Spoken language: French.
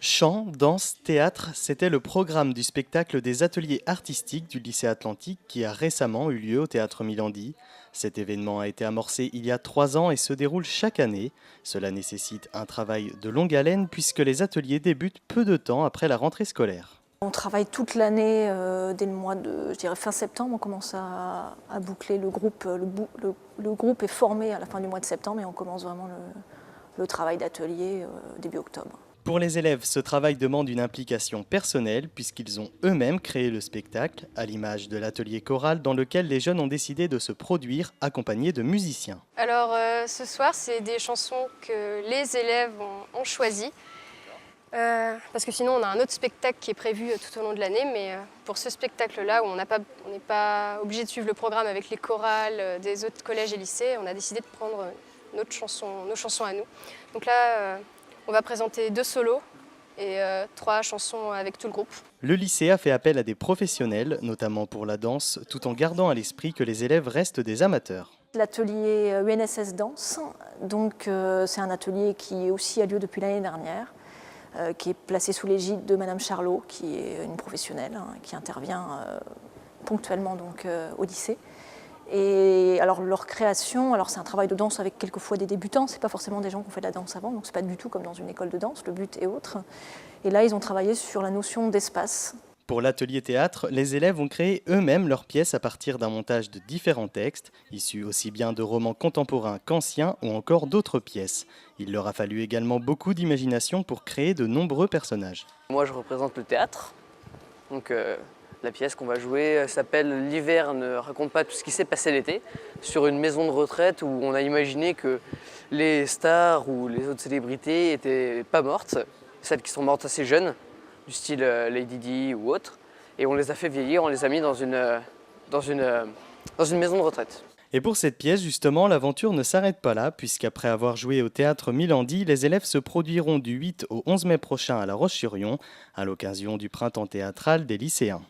Chant, danse, théâtre, c'était le programme du spectacle des ateliers artistiques du lycée Atlantique qui a récemment eu lieu au théâtre Milandi. Cet événement a été amorcé il y a 3 ans et se déroule chaque année. Cela nécessite un travail de longue haleine puisque les ateliers débutent peu de temps après la rentrée scolaire. On travaille toute l'année, dès le mois de, je dirais fin septembre, on commence à boucler le groupe. Le groupe est formé à la fin du mois de septembre et on commence vraiment le travail d'atelier début octobre. Pour les élèves, ce travail demande une implication personnelle puisqu'ils ont eux-mêmes créé le spectacle, à l'image de l'atelier choral dans lequel les jeunes ont décidé de se produire accompagnés de musiciens. Alors ce soir, c'est des chansons que les élèves ont choisies. Parce que sinon on a un autre spectacle qui est prévu tout au long de l'année, mais pour ce spectacle-là où on n'est pas obligé de suivre le programme avec les chorales des autres collèges et lycées, on a décidé de prendre nos chansons à nous. Donc là, on va présenter 2 solos et 3 chansons avec tout le groupe. Le lycée a fait appel à des professionnels, notamment pour la danse, tout en gardant à l'esprit que les élèves restent des amateurs. L'atelier UNSS Danse, donc c'est un atelier qui aussi a lieu depuis l'année dernière, qui est placé sous l'égide de Madame Charlot, qui est une professionnelle, qui intervient ponctuellement donc, au lycée. Et alors leur création, alors c'est un travail de danse avec quelquefois des débutants, c'est pas forcément des gens qui ont fait de la danse avant, donc c'est pas du tout comme dans une école de danse, le but est autre. Et là ils ont travaillé sur la notion d'espace. Pour l'atelier théâtre, les élèves ont créé eux-mêmes leurs pièces à partir d'un montage de différents textes, issus aussi bien de romans contemporains qu'anciens ou encore d'autres pièces. Il leur a fallu également beaucoup d'imagination pour créer de nombreux personnages. Moi je représente le théâtre, donc la pièce qu'on va jouer s'appelle « L'hiver ne raconte pas tout ce qui s'est passé l'été » sur une maison de retraite où on a imaginé que les stars ou les autres célébrités n'étaient pas mortes, celles qui sont mortes assez jeunes, du style Lady Di ou autre, et on les a fait vieillir, on les a mis dans une maison de retraite. Et pour cette pièce, justement, l'aventure ne s'arrête pas là, puisqu'après avoir joué au théâtre Milandi, les élèves se produiront du 8 au 11 mai prochain à La Roche-sur-Yon, à l'occasion du printemps théâtral des lycéens.